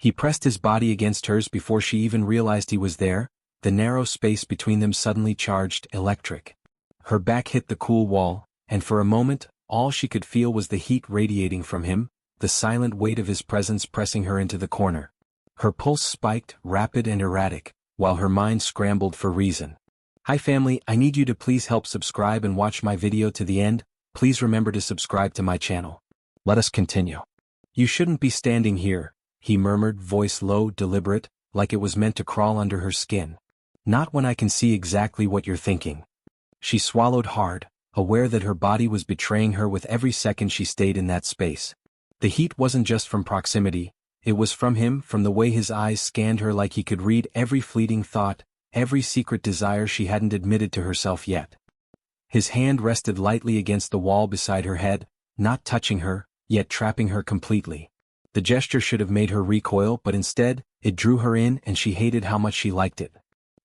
He pressed his body against hers before she even realized he was there, the narrow space between them suddenly charged electric. Her back hit the cool wall, and for a moment, all she could feel was the heat radiating from him, the silent weight of his presence pressing her into the corner. Her pulse spiked, rapid and erratic, while her mind scrambled for reason. Hi family, I need you to please help subscribe and watch my video to the end. Please remember to subscribe to my channel. Let us continue. You shouldn't be standing here, he murmured, voice low, deliberate, like it was meant to crawl under her skin. Not when I can see exactly what you're thinking. She swallowed hard, aware that her body was betraying her with every second she stayed in that space. The heat wasn't just from proximity, it was from him, from the way his eyes scanned her like he could read every fleeting thought, every secret desire she hadn't admitted to herself yet. His hand rested lightly against the wall beside her head, not touching her, yet trapping her completely. The gesture should have made her recoil, but instead, it drew her in and she hated how much she liked it.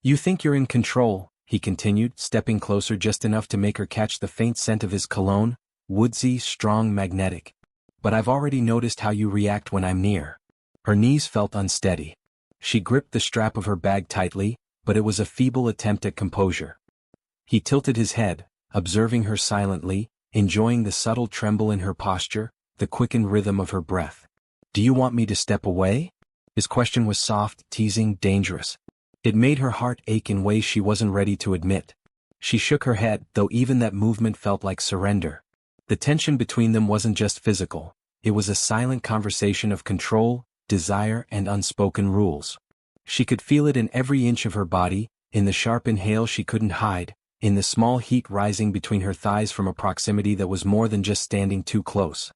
You think you're in control, he continued, stepping closer just enough to make her catch the faint scent of his cologne, woodsy, strong, magnetic. But I've already noticed how you react when I'm near. Her knees felt unsteady. She gripped the strap of her bag tightly, but it was a feeble attempt at composure. He tilted his head, observing her silently, enjoying the subtle tremble in her posture, the quickened rhythm of her breath. Do you want me to step away? His question was soft, teasing, dangerous. It made her heart ache in ways she wasn't ready to admit. She shook her head, though even that movement felt like surrender. The tension between them wasn't just physical. It was a silent conversation of control, desire, and unspoken rules. She could feel it in every inch of her body, in the sharp inhale she couldn't hide, in the small heat rising between her thighs from a proximity that was more than just standing too close.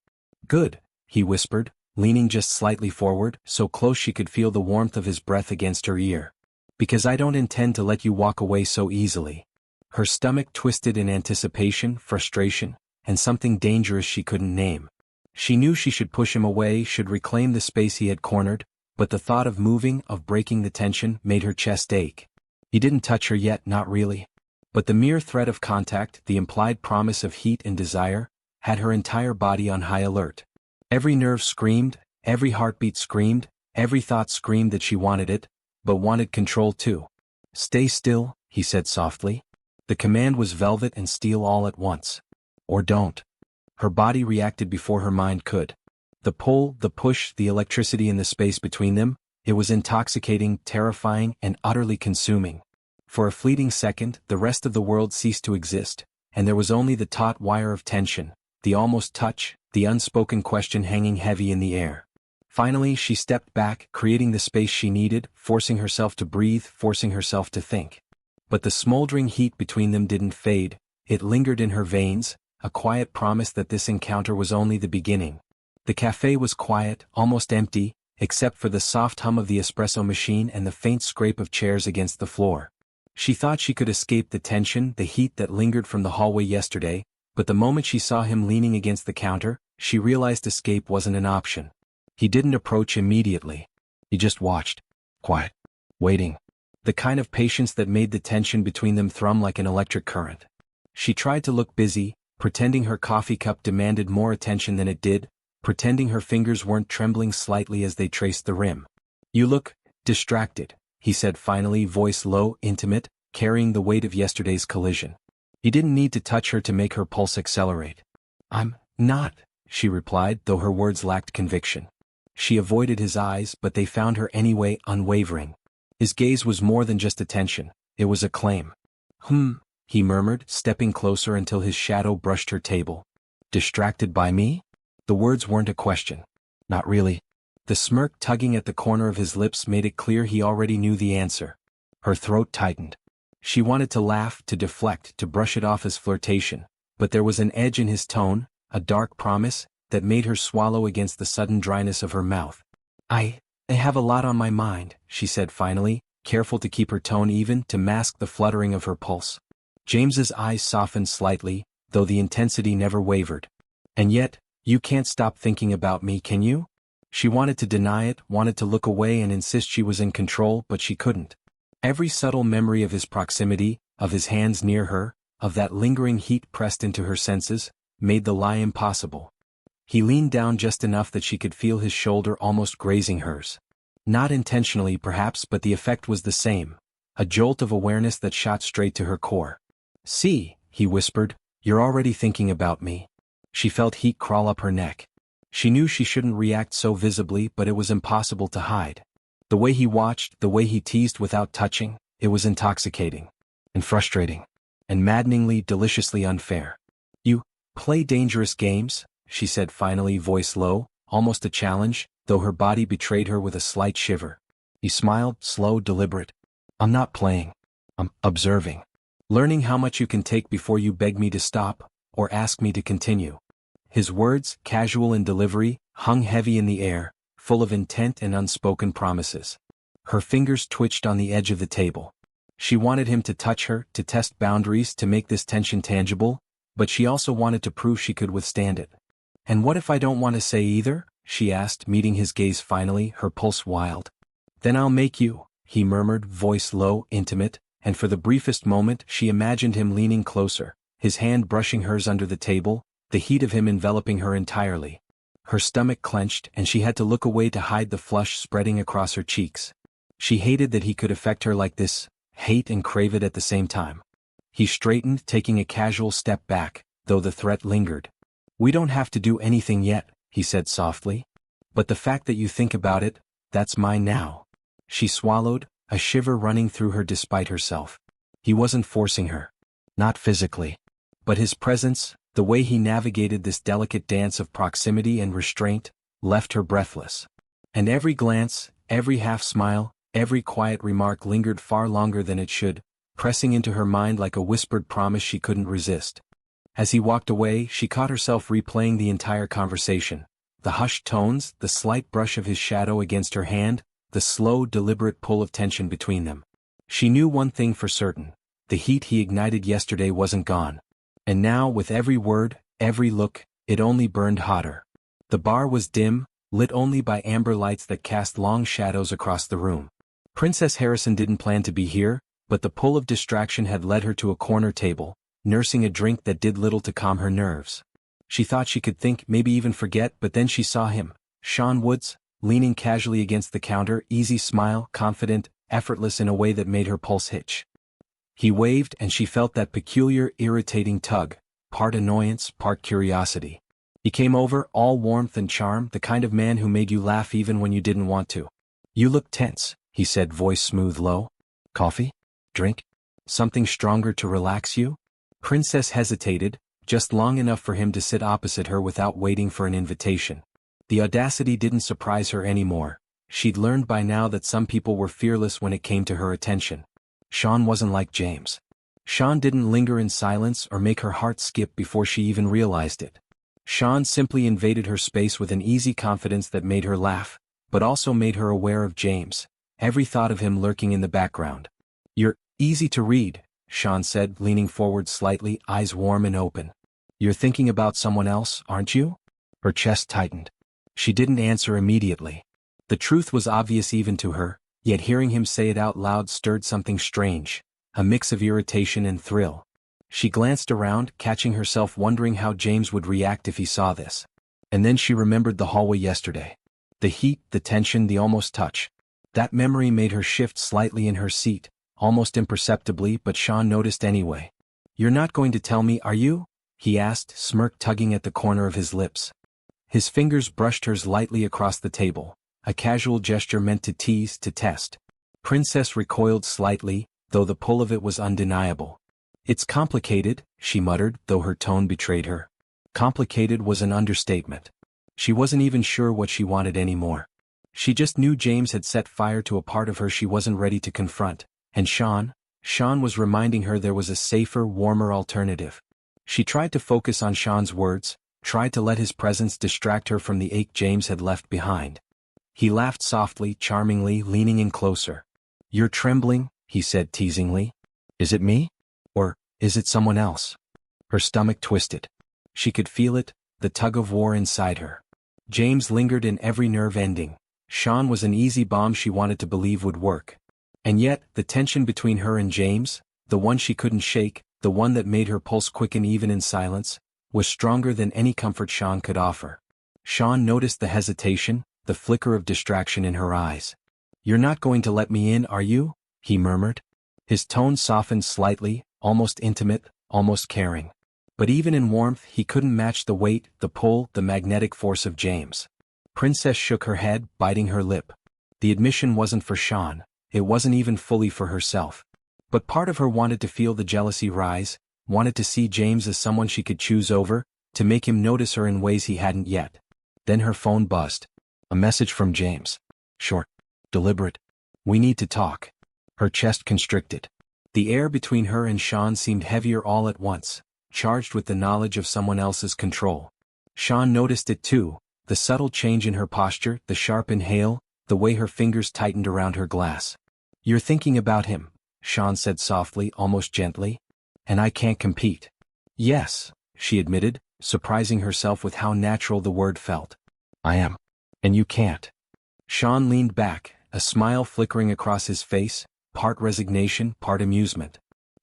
Good, he whispered, leaning just slightly forward, so close she could feel the warmth of his breath against her ear. Because I don't intend to let you walk away so easily. Her stomach twisted in anticipation, frustration, and something dangerous she couldn't name. She knew she should push him away, should reclaim the space he had cornered, but the thought of moving, of breaking the tension, made her chest ache. He didn't touch her yet, not really. But the mere threat of contact, the implied promise of heat and desire, had her entire body on high alert. Every nerve screamed, every heartbeat screamed, every thought screamed that she wanted it, but wanted control too. Stay still, he said softly. The command was velvet and steel all at once. Or don't. Her body reacted before her mind could. The pull, the push, the electricity in the space between them, it was intoxicating, terrifying, and utterly consuming. For a fleeting second, the rest of the world ceased to exist, and there was only the taut wire of tension, the almost touch, the unspoken question hanging heavy in the air. Finally, she stepped back, creating the space she needed, forcing herself to breathe, forcing herself to think. But the smoldering heat between them didn't fade, it lingered in her veins, a quiet promise that this encounter was only the beginning. The cafe was quiet, almost empty, except for the soft hum of the espresso machine and the faint scrape of chairs against the floor. She thought she could escape the tension, the heat that lingered from the hallway yesterday, but the moment she saw him leaning against the counter, she realized escape wasn't an option. He didn't approach immediately. He just watched. Quiet. Waiting. The kind of patience that made the tension between them thrum like an electric current. She tried to look busy, pretending her coffee cup demanded more attention than it did, pretending her fingers weren't trembling slightly as they traced the rim. You look distracted, he said finally, voice low, intimate, carrying the weight of yesterday's collision. He didn't need to touch her to make her pulse accelerate. I'm not, she replied, though her words lacked conviction. She avoided his eyes, but they found her anyway, unwavering. His gaze was more than just attention, it was a claim. He murmured, stepping closer until his shadow brushed her table. Distracted by me? The words weren't a question. Not really. The smirk tugging at the corner of his lips made it clear he already knew the answer. Her throat tightened. She wanted to laugh, to deflect, to brush it off as flirtation, but there was an edge in his tone, a dark promise, that made her swallow against the sudden dryness of her mouth. I have a lot on my mind, she said finally, careful to keep her tone even, to mask the fluttering of her pulse. James's eyes softened slightly, though the intensity never wavered. And yet, you can't stop thinking about me, can you? She wanted to deny it, wanted to look away and insist she was in control, but she couldn't. Every subtle memory of his proximity, of his hands near her, of that lingering heat pressed into her senses, made the lie impossible. He leaned down just enough that she could feel his shoulder almost grazing hers. Not intentionally perhaps, but the effect was the same. A jolt of awareness that shot straight to her core. "See," he whispered, "you're already thinking about me." She felt heat crawl up her neck. She knew she shouldn't react so visibly, but it was impossible to hide. The way he watched, the way he teased without touching, it was intoxicating. And frustrating. And maddeningly, deliciously unfair. "You play dangerous games?" she said finally, voice low, almost a challenge, though her body betrayed her with a slight shiver. He smiled, slow, deliberate. "I'm not playing. I'm observing. Learning how much you can take before you beg me to stop, or ask me to continue." His words, casual in delivery, hung heavy in the air, full of intent and unspoken promises. Her fingers twitched on the edge of the table. She wanted him to touch her, to test boundaries, to make this tension tangible, but she also wanted to prove she could withstand it. "And what if I don't want to say either?" she asked, meeting his gaze finally, her pulse wild. "Then I'll make you," he murmured, voice low, intimate, and for the briefest moment she imagined him leaning closer, his hand brushing hers under the table, the heat of him enveloping her entirely. Her stomach clenched, and she had to look away to hide the flush spreading across her cheeks. She hated that he could affect her like this, hate and crave it at the same time. He straightened, taking a casual step back, though the threat lingered. "We don't have to do anything yet," he said softly. "But the fact that you think about it, that's mine now." She swallowed, a shiver running through her despite herself. He wasn't forcing her. Not physically. But his presence, the way he navigated this delicate dance of proximity and restraint, left her breathless. And every glance, every half-smile, every quiet remark lingered far longer than it should, pressing into her mind like a whispered promise she couldn't resist. As he walked away, she caught herself replaying the entire conversation. The hushed tones, the slight brush of his shadow against her hand, the slow, deliberate pull of tension between them. She knew one thing for certain. The heat he ignited yesterday wasn't gone. And now, with every word, every look, it only burned hotter. The bar was dim, lit only by amber lights that cast long shadows across the room. Princess Harrison didn't plan to be here, but the pull of distraction had led her to a corner table, nursing a drink that did little to calm her nerves. She thought she could think, maybe even forget, but then she saw him, Sean Woods, leaning casually against the counter, easy smile, confident, effortless in a way that made her pulse hitch. He waved and she felt that peculiar, irritating tug, part annoyance, part curiosity. He came over, all warmth and charm, the kind of man who made you laugh even when you didn't want to. "You look tense," he said, voice smooth low. "Coffee? Drink? Something stronger to relax you?" Princess hesitated, just long enough for him to sit opposite her without waiting for an invitation. The audacity didn't surprise her anymore. She'd learned by now that some people were fearless when it came to her attention. Sean wasn't like James. Sean didn't linger in silence or make her heart skip before she even realized it. Sean simply invaded her space with an easy confidence that made her laugh, but also made her aware of James, every thought of him lurking in the background. "You're easy to read," Sean said, leaning forward slightly, eyes warm and open. "You're thinking about someone else, aren't you?" Her chest tightened. She didn't answer immediately. The truth was obvious even to her, yet hearing him say it out loud stirred something strange, a mix of irritation and thrill. She glanced around, catching herself wondering how James would react if he saw this. And then she remembered the hallway yesterday. The heat, the tension, the almost touch. That memory made her shift slightly in her seat, almost imperceptibly, but Sean noticed anyway. "You're not going to tell me, are you?" he asked, smirk tugging at the corner of his lips. His fingers brushed hers lightly across the table, a casual gesture meant to tease, to test. Princess recoiled slightly, though the pull of it was undeniable. "It's complicated," she muttered, though her tone betrayed her. Complicated was an understatement. She wasn't even sure what she wanted anymore. She just knew James had set fire to a part of her she wasn't ready to confront, and Sean was reminding her there was a safer, warmer alternative. She tried to focus on Sean's words, tried to let his presence distract her from the ache James had left behind. He laughed softly, charmingly, leaning in closer. "You're trembling," he said teasingly. "Is it me? Or is it someone else?" Her stomach twisted. She could feel it, the tug-of-war inside her. James lingered in every nerve ending. Sean was an easy bomb she wanted to believe would work. And yet, the tension between her and James, the one she couldn't shake, the one that made her pulse quicken even in silence, was stronger than any comfort Sean could offer. Sean noticed the hesitation, the flicker of distraction in her eyes. "You're not going to let me in, are you?" he murmured. His tone softened slightly, almost intimate, almost caring. But even in warmth he couldn't match the weight, the pull, the magnetic force of James. Princess shook her head, biting her lip. The admission wasn't for Sean, it wasn't even fully for herself. But part of her wanted to feel the jealousy rise, wanted to see James as someone she could choose over, to make him notice her in ways he hadn't yet. Then her phone buzzed. A message from James. Short. Deliberate. "We need to talk." Her chest constricted. The air between her and Sean seemed heavier all at once, charged with the knowledge of someone else's control. Sean noticed it too, the subtle change in her posture, the sharp inhale, the way her fingers tightened around her glass. "You're thinking about him," Sean said softly, almost gently. "And I can't compete." "Yes," she admitted, surprising herself with how natural the word felt. "I am. And you can't." Sean leaned back, a smile flickering across his face, part resignation, part amusement.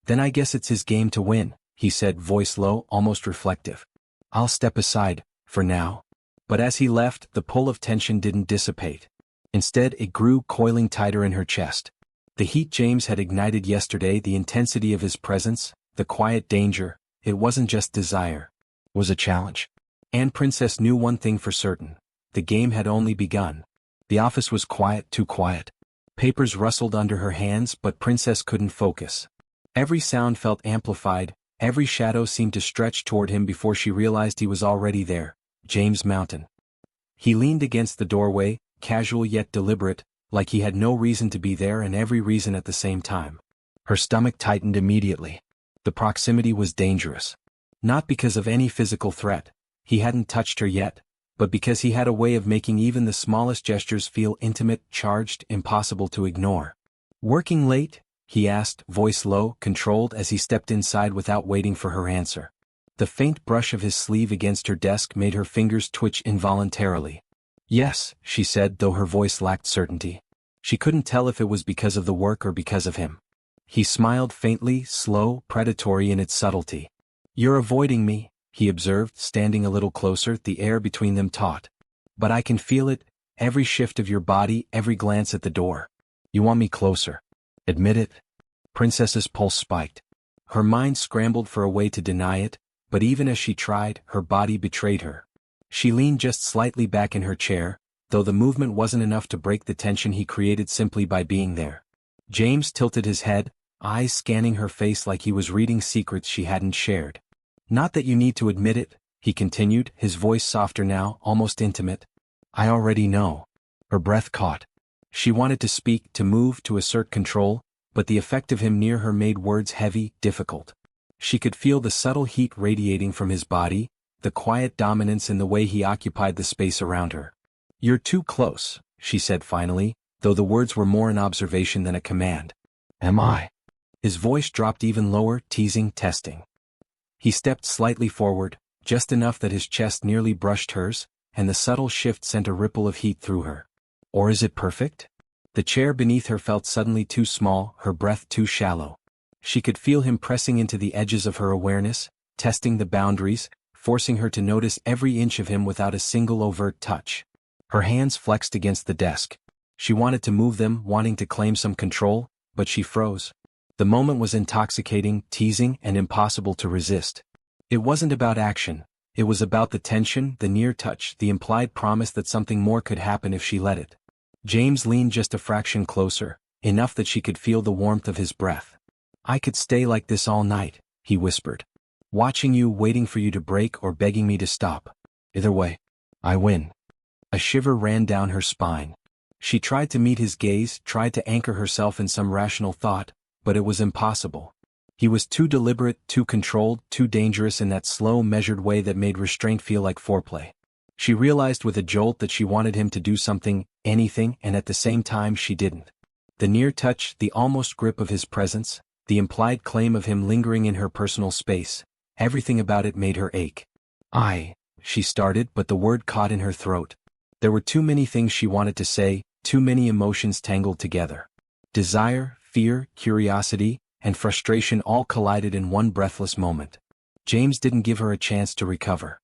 "Then I guess it's his game to win," he said, voice low, almost reflective. "I'll step aside, for now." But as he left, the pull of tension didn't dissipate. Instead, it grew, coiling tighter in her chest. The heat James had ignited yesterday, the intensity of his presence, the quiet danger, it wasn't just desire. It was a challenge. And Princess knew one thing for certain. The game had only begun. The office was quiet, too quiet. Papers rustled under her hands, but Princess couldn't focus. Every sound felt amplified, every shadow seemed to stretch toward him before she realized he was already there, James Mountain. He leaned against the doorway, casual yet deliberate, like he had no reason to be there and every reason at the same time. Her stomach tightened immediately. The proximity was dangerous. Not because of any physical threat, he hadn't touched her yet, but because he had a way of making even the smallest gestures feel intimate, charged, impossible to ignore. "Working late?" he asked, voice low, controlled as he stepped inside without waiting for her answer. The faint brush of his sleeve against her desk made her fingers twitch involuntarily. "Yes," she said, though her voice lacked certainty. She couldn't tell if it was because of the work or because of him. He smiled faintly, slow, predatory in its subtlety. "You're avoiding me," he observed, standing a little closer, the air between them taut. "But I can feel it, every shift of your body, every glance at the door. You want me closer. Admit it." Princess's pulse spiked. Her mind scrambled for a way to deny it, but even as she tried, her body betrayed her. She leaned just slightly back in her chair, though the movement wasn't enough to break the tension he created simply by being there. James tilted his head, eyes scanning her face like he was reading secrets she hadn't shared. "Not that you need to admit it," he continued, his voice softer now, almost intimate. "I already know." Her breath caught. She wanted to speak, to move, to assert control, but the effect of him near her made words heavy, difficult. She could feel the subtle heat radiating from his body, the quiet dominance in the way he occupied the space around her. "You're too close," she said finally, though the words were more an observation than a command. "Am I?" His voice dropped even lower, teasing, testing. He stepped slightly forward, just enough that his chest nearly brushed hers, and the subtle shift sent a ripple of heat through her. Or is it perfect? The chair beneath her felt suddenly too small, her breath too shallow. She could feel him pressing into the edges of her awareness, testing the boundaries, forcing her to notice every inch of him without a single overt touch. Her hands flexed against the desk. She wanted to move them, wanting to claim some control, but she froze. The moment was intoxicating, teasing, and impossible to resist. It wasn't about action. It was about the tension, the near touch, the implied promise that something more could happen if she let it. James leaned just a fraction closer, enough that she could feel the warmth of his breath. "I could stay like this all night," he whispered. "Watching you, waiting for you to break or begging me to stop. Either way, I win." A shiver ran down her spine. She tried to meet his gaze, tried to anchor herself in some rational thought, but it was impossible. He was too deliberate, too controlled, too dangerous in that slow, measured way that made restraint feel like foreplay. She realized with a jolt that she wanted him to do something, anything, and at the same time she didn't. The near touch, the almost grip of his presence, the implied claim of him lingering in her personal space, everything about it made her ache. She started, but the word caught in her throat. There were too many things she wanted to say, too many emotions tangled together. Desire, fear, curiosity, and frustration all collided in one breathless moment. James didn't give her a chance to recover.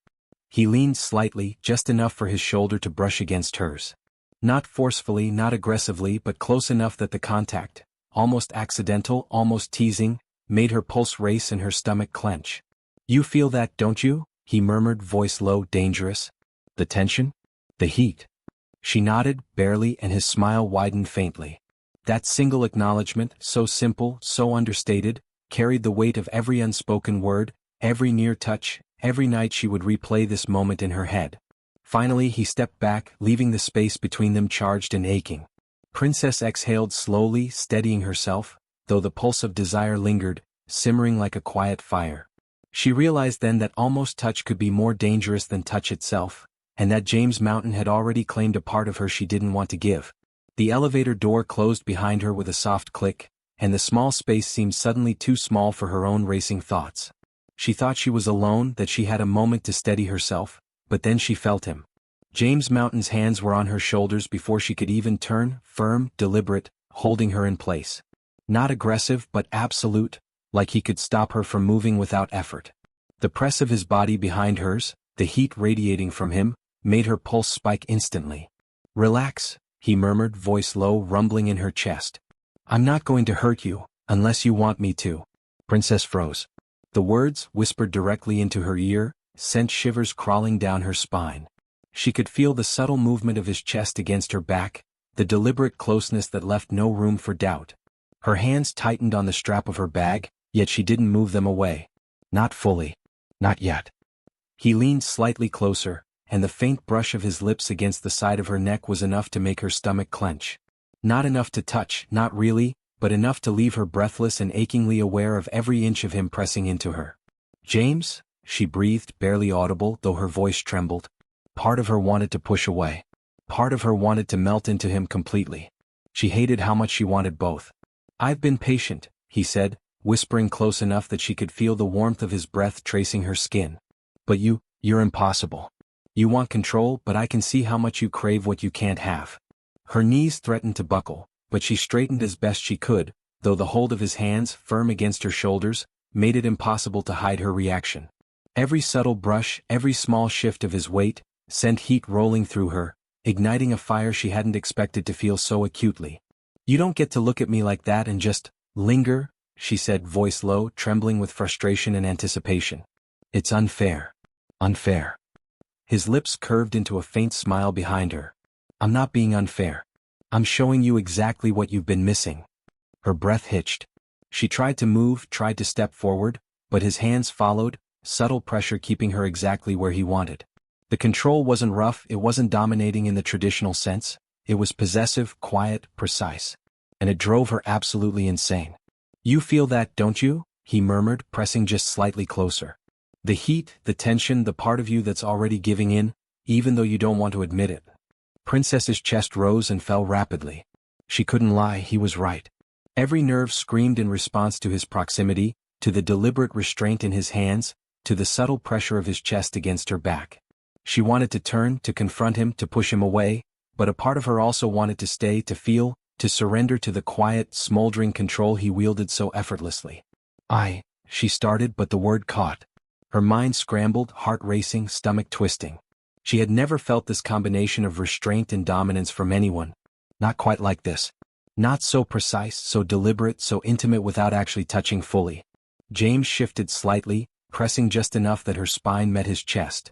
He leaned slightly, just enough for his shoulder to brush against hers. Not forcefully, not aggressively, but close enough that the contact, almost accidental, almost teasing, made her pulse race and her stomach clench. "You feel that, don't you?" he murmured, voice low, dangerous. "The tension? The heat?" She nodded, barely, and his smile widened faintly. That single acknowledgement, so simple, so understated, carried the weight of every unspoken word, every near touch. Every night she would replay this moment in her head. Finally he stepped back, leaving the space between them charged and aching. Princess exhaled slowly, steadying herself, though the pulse of desire lingered, simmering like a quiet fire. She realized then that almost touch could be more dangerous than touch itself, and that James Mountain had already claimed a part of her she didn't want to give. The elevator door closed behind her with a soft click, and the small space seemed suddenly too small for her own racing thoughts. She thought she was alone, that she had a moment to steady herself, but then she felt him. James Mountain's hands were on her shoulders before she could even turn, firm, deliberate, holding her in place. Not aggressive but absolute, like he could stop her from moving without effort. The press of his body behind hers, the heat radiating from him, made her pulse spike instantly. "Relax," he murmured, voice low, rumbling in her chest. "I'm not going to hurt you, unless you want me to." Princess froze. The words, whispered directly into her ear, sent shivers crawling down her spine. She could feel the subtle movement of his chest against her back, the deliberate closeness that left no room for doubt. Her hands tightened on the strap of her bag, yet she didn't move them away. Not fully. Not yet. He leaned slightly closer, and the faint brush of his lips against the side of her neck was enough to make her stomach clench. Not enough to touch, not really, but enough to leave her breathless and achingly aware of every inch of him pressing into her. "James?" she breathed, barely audible, though her voice trembled. Part of her wanted to push away. Part of her wanted to melt into him completely. She hated how much she wanted both. "I've been patient," he said, whispering close enough that she could feel the warmth of his breath tracing her skin. "But you're impossible. You want control, but I can see how much you crave what you can't have." Her knees threatened to buckle, but she straightened as best she could, though the hold of his hands, firm against her shoulders, made it impossible to hide her reaction. Every subtle brush, every small shift of his weight, sent heat rolling through her, igniting a fire she hadn't expected to feel so acutely. "You don't get to look at me like that and just linger," she said, voice low, trembling with frustration and anticipation. "It's unfair. Unfair." His lips curved into a faint smile behind her. "I'm not being unfair. I'm showing you exactly what you've been missing." Her breath hitched. She tried to move, tried to step forward, but his hands followed, subtle pressure keeping her exactly where he wanted. The control wasn't rough, it wasn't dominating in the traditional sense, it was possessive, quiet, precise. And it drove her absolutely insane. "You feel that, don't you?" he murmured, pressing just slightly closer. "The heat, the tension, the part of you that's already giving in, even though you don't want to admit it." Princess's chest rose and fell rapidly. She couldn't lie, he was right. Every nerve screamed in response to his proximity, to the deliberate restraint in his hands, to the subtle pressure of his chest against her back. She wanted to turn, to confront him, to push him away, but a part of her also wanted to stay, to feel, to surrender to the quiet, smoldering control he wielded so effortlessly. She started, but the word caught. Her mind scrambled, heart racing, stomach twisting. She had never felt this combination of restraint and dominance from anyone. Not quite like this. Not so precise, so deliberate, so intimate without actually touching fully. James shifted slightly, pressing just enough that her spine met his chest.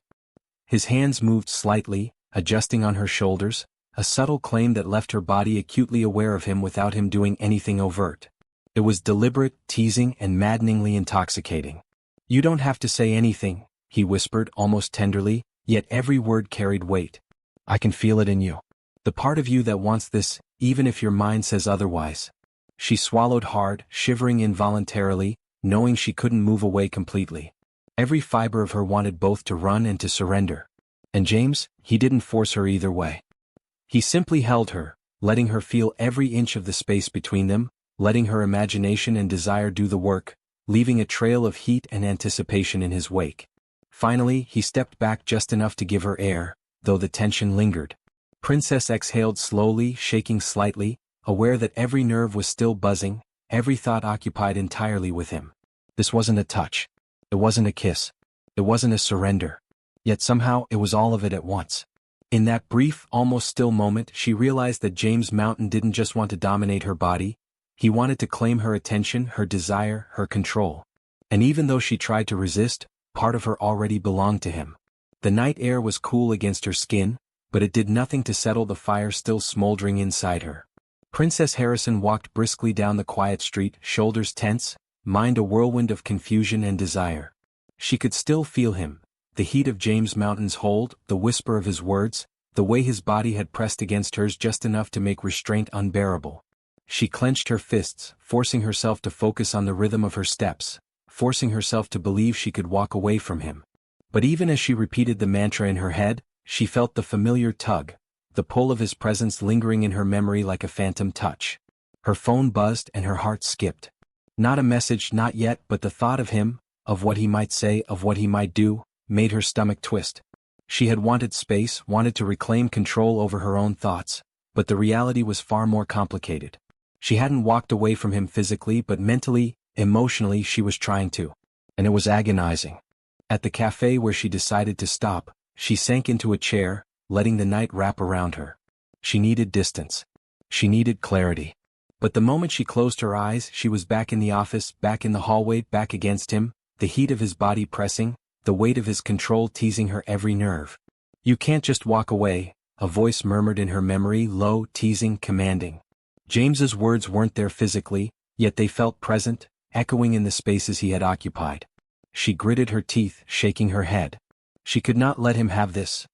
His hands moved slightly, adjusting on her shoulders, a subtle claim that left her body acutely aware of him without him doing anything overt. It was deliberate, teasing, and maddeningly intoxicating. "You don't have to say anything," he whispered, almost tenderly, yet every word carried weight. "I can feel it in you. The part of you that wants this, even if your mind says otherwise." She swallowed hard, shivering involuntarily, knowing she couldn't move away completely. Every fiber of her wanted both to run and to surrender. And James, he didn't force her either way. He simply held her, letting her feel every inch of the space between them, letting her imagination and desire do the work, leaving a trail of heat and anticipation in his wake. Finally, he stepped back just enough to give her air, though the tension lingered. Princess exhaled slowly, shaking slightly, aware that every nerve was still buzzing, every thought occupied entirely with him. This wasn't a touch. It wasn't a kiss. It wasn't a surrender. Yet somehow it was all of it at once. In that brief, almost still moment, she realized that James Mountain didn't just want to dominate her body, he wanted to claim her attention, her desire, her control. And even though she tried to resist, part of her already belonged to him. The night air was cool against her skin, but it did nothing to settle the fire still smoldering inside her. Princess Harrison walked briskly down the quiet street, shoulders tense, mind a whirlwind of confusion and desire. She could still feel him, the heat of James Mountain's hold, the whisper of his words, the way his body had pressed against hers just enough to make restraint unbearable. She clenched her fists, forcing herself to focus on the rhythm of her steps, forcing herself to believe she could walk away from him. But even as she repeated the mantra in her head, she felt the familiar tug, the pull of his presence lingering in her memory like a phantom touch. Her phone buzzed and her heart skipped. Not a message, not yet, but the thought of him, of what he might say, of what he might do, made her stomach twist. She had wanted space, wanted to reclaim control over her own thoughts, but the reality was far more complicated. She hadn't walked away from him physically, but mentally, emotionally she was trying to. And it was agonizing. At the cafe where she decided to stop, she sank into a chair, letting the night wrap around her. She needed distance. She needed clarity. But the moment she closed her eyes, she was back in the office, back in the hallway, back against him, the heat of his body pressing, the weight of his control teasing her every nerve. "You can't just walk away," a voice murmured in her memory, low, teasing, commanding. James's words weren't there physically, yet they felt present, echoing in the spaces he had occupied. She gritted her teeth, shaking her head. She could not let him have this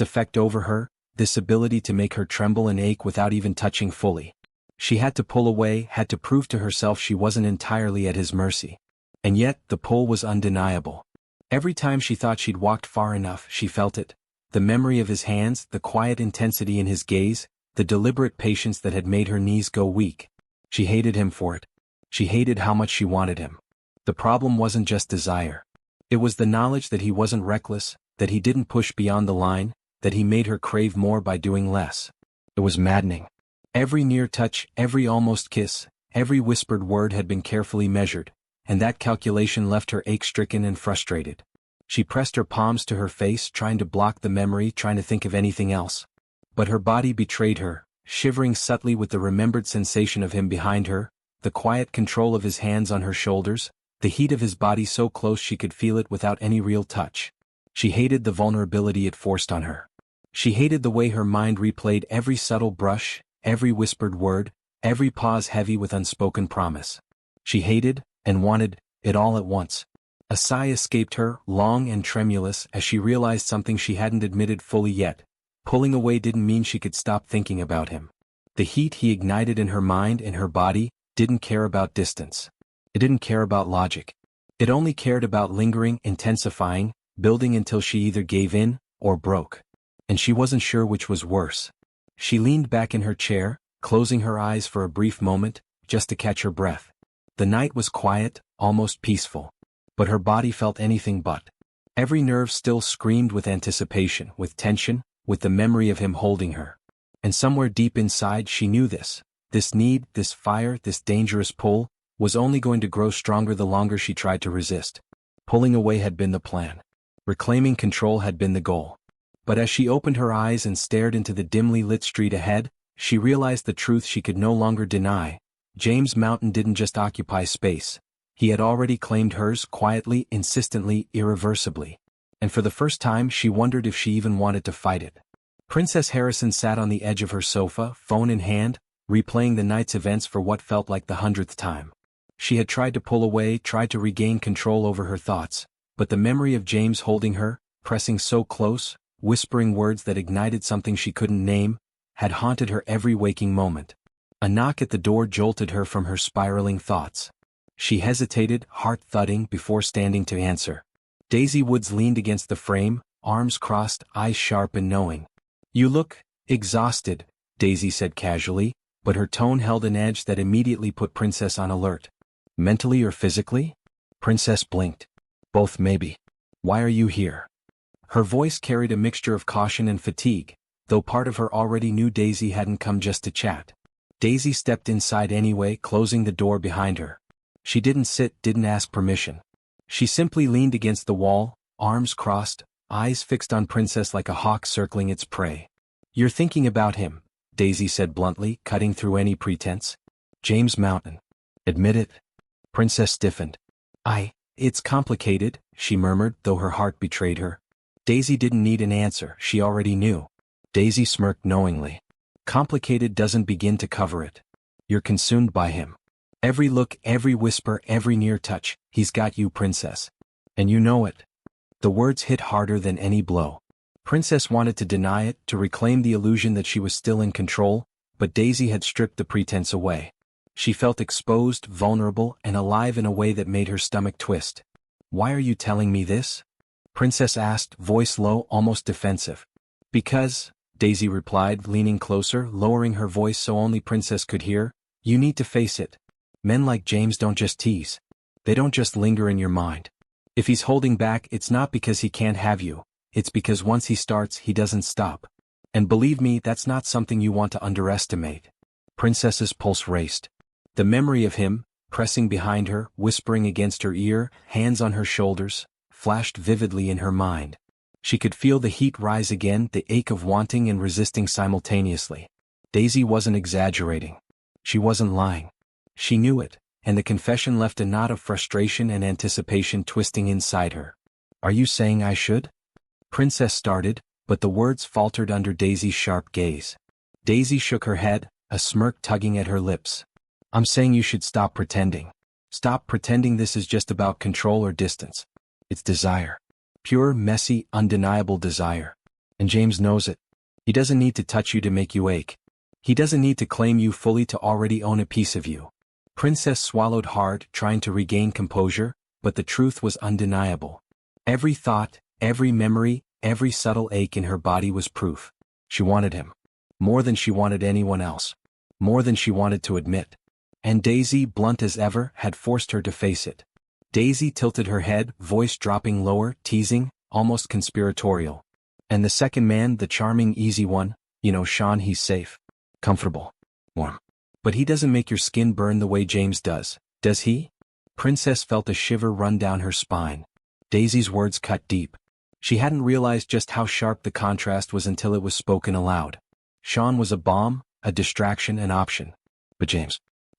effect over her, this ability to make her tremble and ache without even touching fully. She had to pull away, had to prove to herself she wasn't entirely at his mercy. And yet, the pull was undeniable. Every time she thought she'd walked far enough, she felt it. The memory of his hands, the quiet intensity in his gaze, the deliberate patience that had made her knees go weak. She hated him for it. She hated how much she wanted him. The problem wasn't just desire. It was the knowledge that he wasn't reckless, that he didn't push beyond the line, that he made her crave more by doing less. It was maddening. Every near touch, every almost kiss, every whispered word had been carefully measured, and that calculation left her ache-stricken and frustrated. She pressed her palms to her face, trying to block the memory, trying to think of anything else. But her body betrayed her, shivering subtly with the remembered sensation of him behind her, the quiet control of his hands on her shoulders, the heat of his body so close she could feel it without any real touch. She hated the vulnerability it forced on her. She hated the way her mind replayed every subtle brush, every whispered word, every pause heavy with unspoken promise. She hated, and wanted, it all at once. A sigh escaped her, long and tremulous, as she realized something she hadn't admitted fully yet. Pulling away didn't mean she could stop thinking about him. The heat he ignited in her mind and her body didn't care about distance. It didn't care about logic. It only cared about lingering, intensifying, building until she either gave in, or broke. And she wasn't sure which was worse. She leaned back in her chair, closing her eyes for a brief moment, just to catch her breath. The night was quiet, almost peaceful. But her body felt anything but. Every nerve still screamed with anticipation, with tension, with the memory of him holding her. And somewhere deep inside she knew this. This need, this fire, this dangerous pull, was only going to grow stronger the longer she tried to resist. Pulling away had been the plan. Reclaiming control had been the goal. But as she opened her eyes and stared into the dimly lit street ahead, she realized the truth she could no longer deny. James Mountain didn't just occupy space. He had already claimed hers, quietly, insistently, irreversibly. And for the first time she wondered if she even wanted to fight it. Princess Harrison sat on the edge of her sofa, phone in hand, replaying the night's events for what felt like the 100th time. She had tried to pull away, tried to regain control over her thoughts, but the memory of James holding her, pressing so close, whispering words that ignited something she couldn't name, had haunted her every waking moment. A knock at the door jolted her from her spiraling thoughts. She hesitated, heart thudding, before standing to answer. Daisy Woods leaned against the frame, arms crossed, eyes sharp and knowing. "You look exhausted," Daisy said casually, but her tone held an edge that immediately put Princess on alert. "Mentally or physically?" Princess blinked. "Both maybe. Why are you here?" Her voice carried a mixture of caution and fatigue, though part of her already knew Daisy hadn't come just to chat. Daisy stepped inside anyway, closing the door behind her. She didn't sit, didn't ask permission. She simply leaned against the wall, arms crossed, eyes fixed on Princess like a hawk circling its prey. "You're thinking about him," Daisy said bluntly, cutting through any pretense. "James Mountain. Admit it." Princess stiffened. It's complicated," she murmured, though her heart betrayed her. Daisy didn't need an answer, she already knew. Daisy smirked knowingly. "Complicated doesn't begin to cover it. You're consumed by him. Every look, every whisper, every near touch, he's got you, Princess. And you know it." The words hit harder than any blow. Princess wanted to deny it, to reclaim the illusion that she was still in control, but Daisy had stripped the pretense away. She felt exposed, vulnerable, and alive in a way that made her stomach twist. "Why are you telling me this?" Princess asked, voice low, almost defensive. "Because," Daisy replied, leaning closer, lowering her voice so only Princess could hear, "you need to face it. Men like James don't just tease. They don't just linger in your mind. If he's holding back, it's not because he can't have you. It's because once he starts, he doesn't stop. And believe me, that's not something you want to underestimate." Princess's pulse raced. The memory of him, pressing behind her, whispering against her ear, hands on her shoulders, flashed vividly in her mind. She could feel the heat rise again, the ache of wanting and resisting simultaneously. Daisy wasn't exaggerating. She wasn't lying. She knew it, and the confession left a knot of frustration and anticipation twisting inside her. "Are you saying I should?" Princess started, but the words faltered under Daisy's sharp gaze. Daisy shook her head, a smirk tugging at her lips. "I'm saying you should stop pretending. Stop pretending this is just about control or distance. It's desire. Pure, messy, undeniable desire. And James knows it. He doesn't need to touch you to make you ache. He doesn't need to claim you fully to already own a piece of you." Princess swallowed hard, trying to regain composure, but the truth was undeniable. Every thought, every memory, every subtle ache in her body was proof. She wanted him. More than she wanted anyone else. More than she wanted to admit. And Daisy, blunt as ever, had forced her to face it. Daisy tilted her head, voice dropping lower, teasing, almost conspiratorial. "And the second man, the charming, easy one, you know Sean, he's safe. Comfortable. Warm. But he doesn't make your skin burn the way James does he?" Princess felt a shiver run down her spine. Daisy's words cut deep. She hadn't realized just how sharp the contrast was until it was spoken aloud. Sean was a bomb, a distraction, an option. But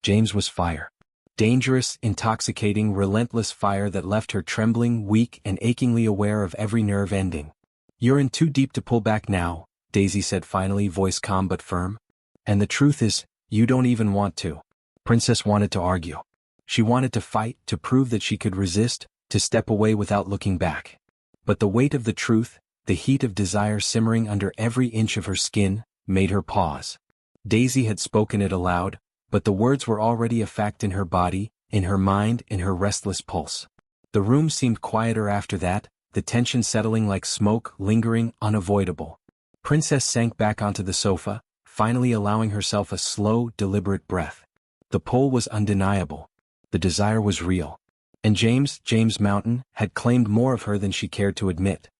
James was fire. Dangerous, intoxicating, relentless fire that left her trembling, weak, and achingly aware of every nerve ending. "You're in too deep to pull back now," Daisy said finally, voice calm but firm. "And the truth is, you don't even want to." Princess wanted to argue. She wanted to fight, to prove that she could resist, to step away without looking back. But the weight of the truth, the heat of desire simmering under every inch of her skin, made her pause. Daisy had spoken it aloud, but the words were already a fact in her body, in her mind, in her restless pulse. The room seemed quieter after that, the tension settling like smoke, lingering, unavoidable. Princess sank back onto the sofa, finally allowing herself a slow, deliberate breath. The pull was undeniable. The desire was real. And James Mountain, had claimed more of her than she cared to admit.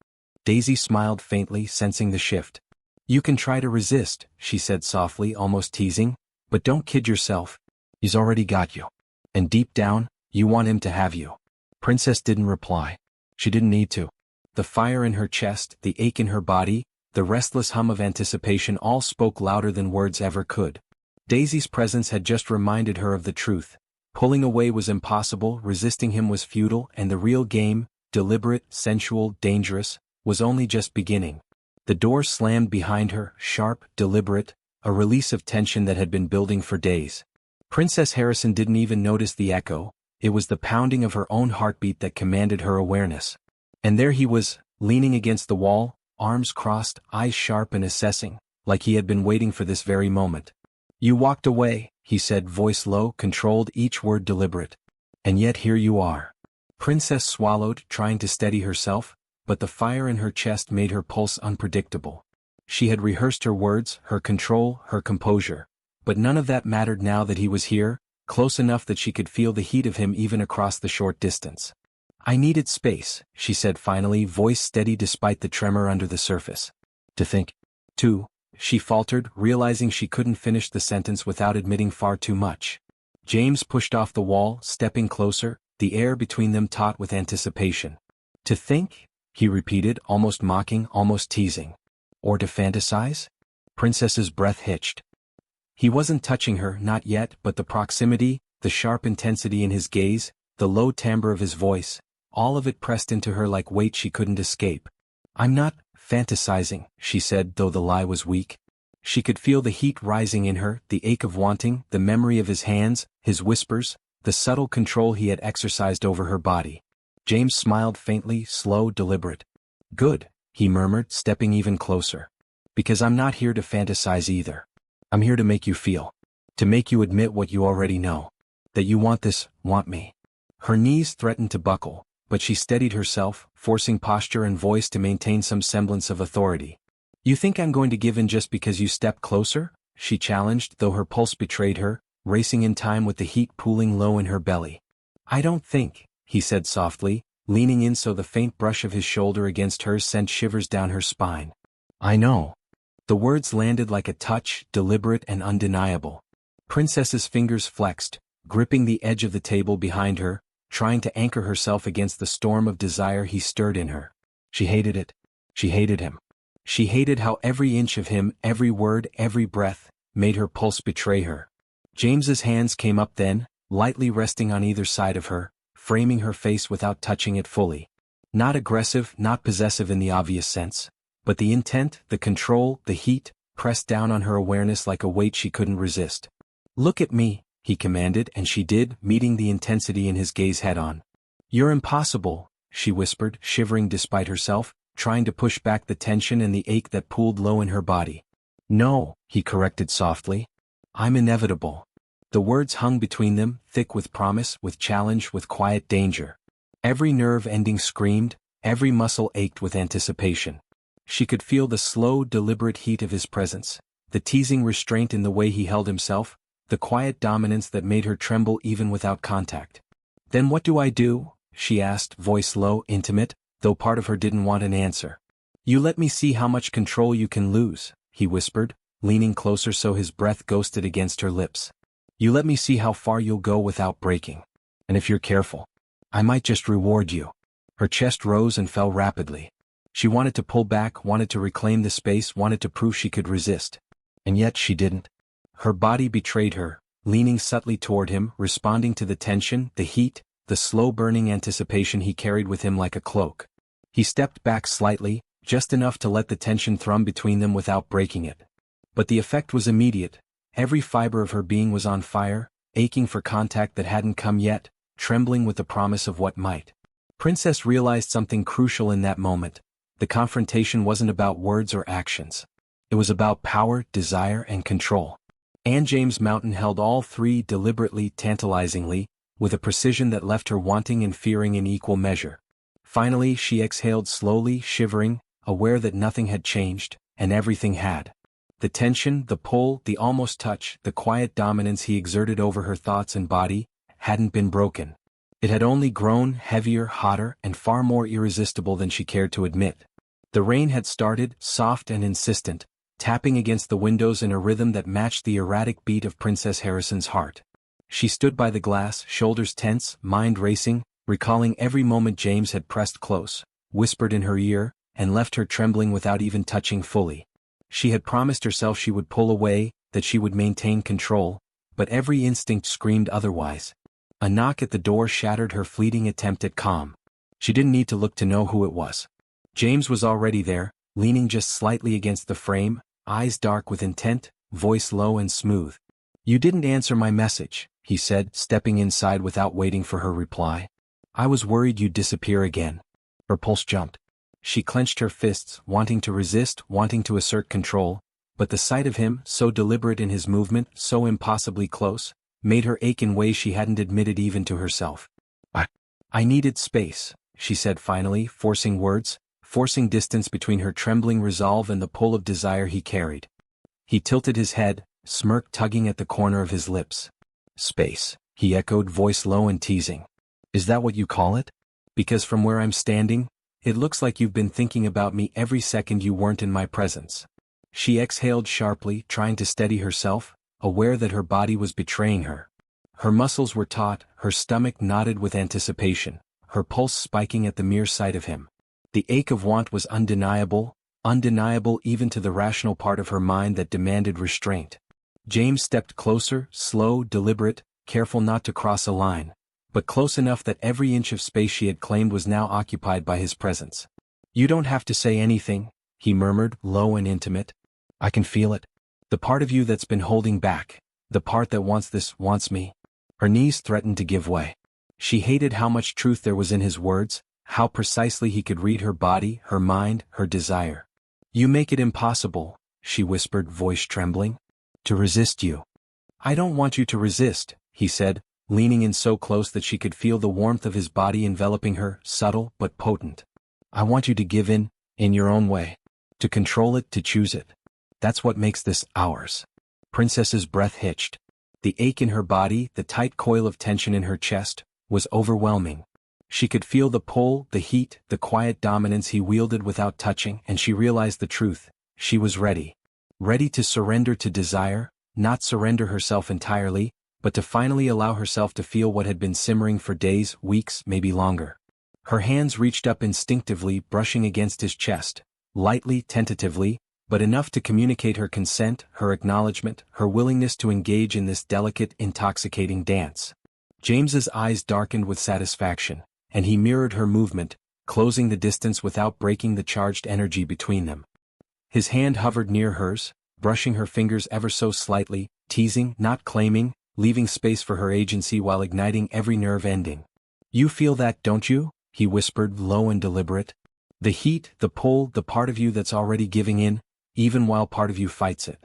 Daisy smiled faintly, sensing the shift. "You can try to resist," she said softly, almost teasing, "but don't kid yourself. He's already got you. And deep down, you want him to have you." Princess didn't reply. She didn't need to. The fire in her chest, the ache in her body, the restless hum of anticipation all spoke louder than words ever could. Daisy's presence had just reminded her of the truth. Pulling away was impossible, resisting him was futile, and the real game, deliberate, sensual, dangerous, was only just beginning. The door slammed behind her, sharp, deliberate, a release of tension that had been building for days. Princess Harrison didn't even notice the echo. It was the pounding of her own heartbeat that commanded her awareness. And there he was, leaning against the wall, arms crossed, eyes sharp and assessing, like he had been waiting for this very moment. "You walked away," he said, voice low, controlled, each word deliberate. "And yet here you are." Princess swallowed, trying to steady herself, but the fire in her chest made her pulse unpredictable. She had rehearsed her words, her control, her composure, but none of that mattered now that he was here, close enough that she could feel the heat of him even across the short distance. "I needed space," she said finally, voice steady despite the tremor under the surface. "To think. Too," she faltered, realizing she couldn't finish the sentence without admitting far too much. James pushed off the wall, stepping closer, the air between them taut with anticipation. "To think?" he repeated, almost mocking, almost teasing. Or to fantasize? Princess's breath hitched. He wasn't touching her, not yet, but the proximity, the sharp intensity in his gaze, the low timbre of his voice, all of it pressed into her like weight she couldn't escape. "I'm not fantasizing," she said, though the lie was weak. She could feel the heat rising in her, the ache of wanting, the memory of his hands, his whispers, the subtle control he had exercised over her body. James smiled faintly, slow, deliberate. "Good," he murmured, stepping even closer. "Because I'm not here to fantasize either. I'm here to make you feel. To make you admit what you already know. That you want this, want me." Her knees threatened to buckle, but she steadied herself, forcing posture and voice to maintain some semblance of authority. "You think I'm going to give in just because you step closer?" she challenged, though her pulse betrayed her, racing in time with the heat pooling low in her belly. "I don't think," he said softly, leaning in so the faint brush of his shoulder against hers sent shivers down her spine. "I know." The words landed like a touch, deliberate and undeniable. Princess's fingers flexed, gripping the edge of the table behind her, trying to anchor herself against the storm of desire he stirred in her. She hated it. She hated him. She hated how every inch of him, every word, every breath, made her pulse betray her. James's hands came up then, lightly resting on either side of her, framing her face without touching it fully. Not aggressive, not possessive in the obvious sense, but the intent, the control, the heat, pressed down on her awareness like a weight she couldn't resist. "Look at me," he commanded, and she did, meeting the intensity in his gaze head-on. "You're impossible," she whispered, shivering despite herself, trying to push back the tension and the ache that pooled low in her body. "No," he corrected softly. "I'm inevitable." The words hung between them, thick with promise, with challenge, with quiet danger. Every nerve ending screamed, every muscle ached with anticipation. She could feel the slow, deliberate heat of his presence, the teasing restraint in the way he held himself, the quiet dominance that made her tremble even without contact. "Then what do I do?" she asked, voice low, intimate, though part of her didn't want an answer. "You let me see how much control you can lose," he whispered, leaning closer so his breath ghosted against her lips. "You let me see how far you'll go without breaking. And if you're careful, I might just reward you." Her chest rose and fell rapidly. She wanted to pull back, wanted to reclaim the space, wanted to prove she could resist. And yet she didn't. Her body betrayed her, leaning subtly toward him, responding to the tension, the heat, the slow-burning anticipation he carried with him like a cloak. He stepped back slightly, just enough to let the tension thrum between them without breaking it. But the effect was immediate. Every fiber of her being was on fire, aching for contact that hadn't come yet, trembling with the promise of what might. Princess realized something crucial in that moment. The confrontation wasn't about words or actions. It was about power, desire, and control. And James Mountain held all three deliberately, tantalizingly, with a precision that left her wanting and fearing in equal measure. Finally, she exhaled slowly, shivering, aware that nothing had changed, and everything had. The tension, the pull, the almost touch, the quiet dominance he exerted over her thoughts and body, hadn't been broken. It had only grown heavier, hotter, and far more irresistible than she cared to admit. The rain had started, soft and insistent, tapping against the windows in a rhythm that matched the erratic beat of Princess Harrison's heart. She stood by the glass, shoulders tense, mind racing, recalling every moment James had pressed close, whispered in her ear, and left her trembling without even touching fully. She had promised herself she would pull away, that she would maintain control, but every instinct screamed otherwise. A knock at the door shattered her fleeting attempt at calm. She didn't need to look to know who it was. James was already there, leaning just slightly against the frame, eyes dark with intent, voice low and smooth. "You didn't answer my message," he said, stepping inside without waiting for her reply. "I was worried you'd disappear again." Her pulse jumped. She clenched her fists, wanting to resist, wanting to assert control, but the sight of him, so deliberate in his movement, so impossibly close, made her ache in ways she hadn't admitted even to herself. I needed space," she said finally, forcing words, forcing distance between her trembling resolve and the pull of desire he carried. He tilted his head, smirk tugging at the corner of his lips. "Space," he echoed, voice low and teasing. "Is that what you call it? Because from where I'm standing, it looks like you've been thinking about me every second you weren't in my presence." She exhaled sharply, trying to steady herself, aware that her body was betraying her. Her muscles were taut, her stomach knotted with anticipation, her pulse spiking at the mere sight of him. The ache of want was undeniable, undeniable even to the rational part of her mind that demanded restraint. James stepped closer, slow, deliberate, careful not to cross a line, but close enough that every inch of space she had claimed was now occupied by his presence. "You don't have to say anything," he murmured, low and intimate. "I can feel it. The part of you that's been holding back, the part that wants this, wants me." Her knees threatened to give way. She hated how much truth there was in his words, how precisely he could read her body, her mind, her desire. "You make it impossible," she whispered, voice trembling, "to resist you." "I don't want you to resist," he said, leaning in so close that she could feel the warmth of his body enveloping her, subtle but potent. "I want you to give in your own way. To control it, to choose it. That's what makes this ours." Princess's breath hitched. The ache in her body, the tight coil of tension in her chest, was overwhelming. She could feel the pull, the heat, the quiet dominance he wielded without touching, and she realized the truth. She was ready. Ready to surrender to desire, not surrender herself entirely, but to finally allow herself to feel what had been simmering for days, weeks, maybe longer. Her hands reached up instinctively, brushing against his chest, lightly, tentatively, but enough to communicate her consent, her acknowledgement, her willingness to engage in this delicate, intoxicating dance. James's eyes darkened with satisfaction, and he mirrored her movement, closing the distance without breaking the charged energy between them. His hand hovered near hers, brushing her fingers ever so slightly, teasing, not claiming, leaving space for her agency while igniting every nerve ending. "You feel that, don't you?" he whispered, low and deliberate. "The heat, the pull, the part of you that's already giving in, even while part of you fights it."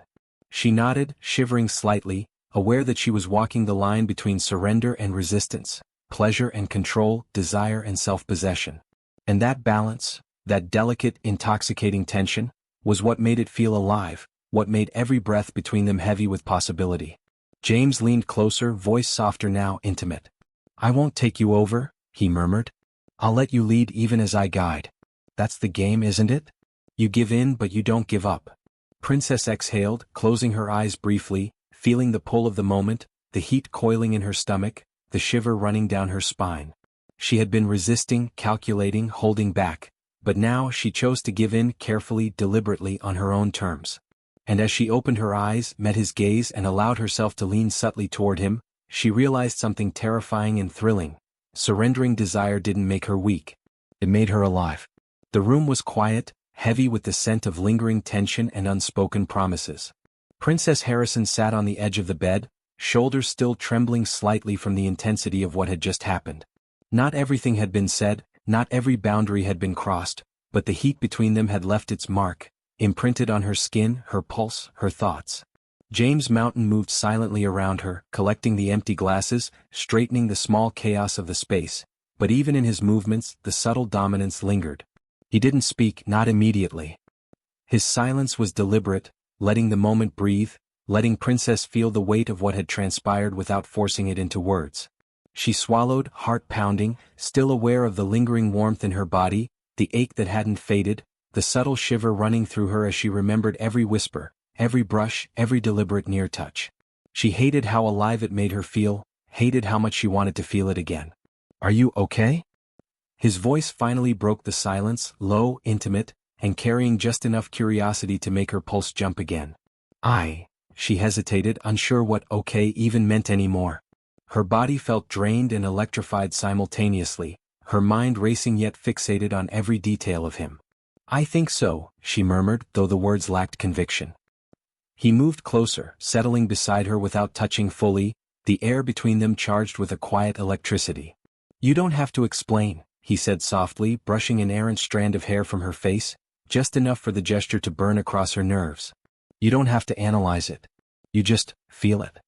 She nodded, shivering slightly, aware that she was walking the line between surrender and resistance, pleasure and control, desire and self-possession. And that balance, that delicate, intoxicating tension, was what made it feel alive, what made every breath between them heavy with possibility. James leaned closer, voice softer now, intimate. "I won't take you over," he murmured. "I'll let you lead even as I guide. That's the game, isn't it? You give in but you don't give up." Princess exhaled, closing her eyes briefly, feeling the pull of the moment, the heat coiling in her stomach, the shiver running down her spine. She had been resisting, calculating, holding back, but now she chose to give in carefully, deliberately on her own terms. And as she opened her eyes, met his gaze and allowed herself to lean subtly toward him, she realized something terrifying and thrilling. Surrendering desire didn't make her weak. It made her alive. The room was quiet, heavy with the scent of lingering tension and unspoken promises. Princess Harrison sat on the edge of the bed, shoulders still trembling slightly from the intensity of what had just happened. Not everything had been said, not every boundary had been crossed, but the heat between them had left its mark, imprinted on her skin, her pulse, her thoughts. James Mountain moved silently around her, collecting the empty glasses, straightening the small chaos of the space, but even in his movements, the subtle dominance lingered. He didn't speak, not immediately. His silence was deliberate, letting the moment breathe, letting Princess feel the weight of what had transpired without forcing it into words. She swallowed, heart pounding, still aware of the lingering warmth in her body, the ache that hadn't faded, the subtle shiver running through her as she remembered every whisper, every brush, every deliberate near touch. She hated how alive it made her feel, hated how much she wanted to feel it again. "Are you okay?" His voice finally broke the silence, low, intimate, and carrying just enough curiosity to make her pulse jump again. She hesitated, unsure what okay even meant anymore. Her body felt drained and electrified simultaneously, her mind racing yet fixated on every detail of him. "I think so," she murmured, though the words lacked conviction. He moved closer, settling beside her without touching fully, the air between them charged with a quiet electricity. "You don't have to explain," he said softly, brushing an errant strand of hair from her face, just enough for the gesture to burn across her nerves. "You don't have to analyze it. You just feel it."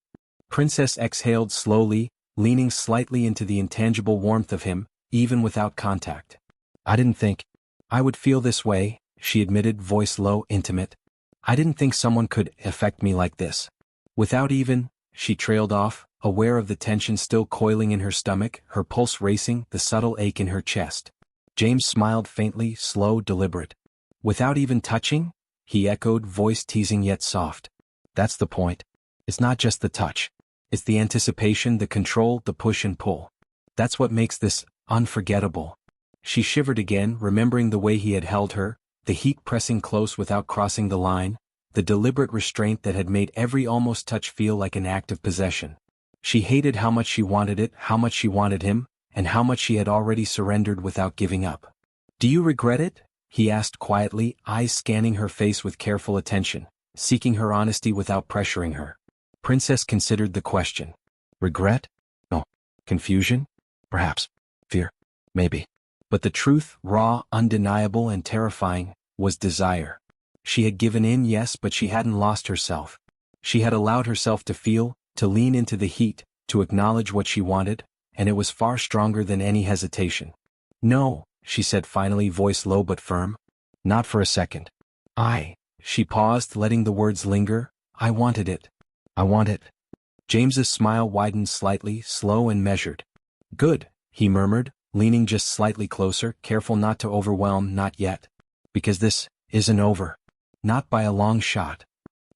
Princess exhaled slowly, leaning slightly into the intangible warmth of him, even without contact. "I didn't think I would feel this way," she admitted, voice low, intimate. "I didn't think someone could affect me like this." Without even, she trailed off, aware of the tension still coiling in her stomach, her pulse racing, the subtle ache in her chest. James smiled faintly, slow, deliberate. "Without even touching?" he echoed, voice teasing yet soft. "That's the point. It's not just the touch. It's the anticipation, the control, the push and pull. That's what makes this unforgettable." She shivered again, remembering the way he had held her, the heat pressing close without crossing the line, the deliberate restraint that had made every almost touch feel like an act of possession. She hated how much she wanted it, how much she wanted him, and how much she had already surrendered without giving up. "Do you regret it?" he asked quietly, eyes scanning her face with careful attention, seeking her honesty without pressuring her. Princess considered the question. Regret? No. Confusion? Perhaps. Fear? Maybe. But the truth, raw, undeniable and terrifying, was desire. She had given in, yes, but she hadn't lost herself. She had allowed herself to feel, to lean into the heat, to acknowledge what she wanted, and it was far stronger than any hesitation. "No," she said finally, voice low but firm. "Not for a second. She paused, letting the words linger. "I wanted it. I want it." James's smile widened slightly, slow and measured. "Good," he murmured, leaning just slightly closer, careful not to overwhelm. "Not yet. Because this isn't over. Not by a long shot."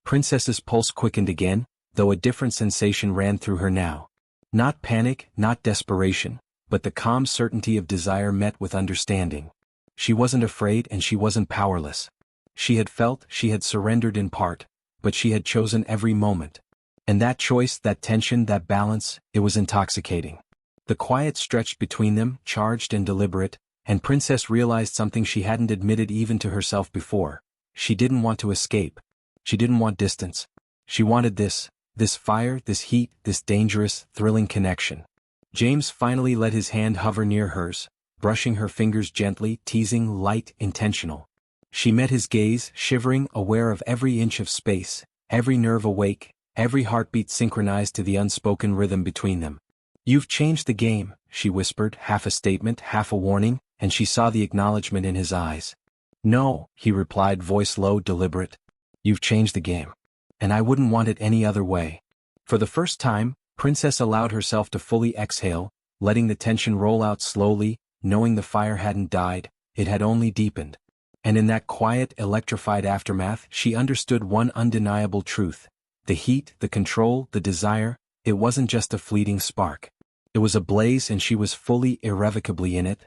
Princess's pulse quickened again, though a different sensation ran through her now. Not panic, not desperation, but the calm certainty of desire met with understanding. She wasn't afraid and she wasn't powerless. She had felt, she had surrendered in part, but she had chosen every moment. And that choice, that tension, that balance, it was intoxicating. The quiet stretched between them, charged and deliberate, and Princess realized something she hadn't admitted even to herself before. She didn't want to escape. She didn't want distance. She wanted this fire, this heat, this dangerous, thrilling connection. James finally let his hand hover near hers, brushing her fingers gently, teasing, light, intentional. She met his gaze, shivering, aware of every inch of space, every nerve awake, every heartbeat synchronized to the unspoken rhythm between them. "You've changed the game," she whispered, half a statement, half a warning, and she saw the acknowledgement in his eyes. "No," he replied, voice low, deliberate. "You've changed the game. And I wouldn't want it any other way." For the first time, Princess allowed herself to fully exhale, letting the tension roll out slowly, knowing the fire hadn't died, it had only deepened. And in that quiet, electrified aftermath, she understood one undeniable truth. The heat, the control, the desire, it wasn't just a fleeting spark. It was a blaze and she was fully, irrevocably in it,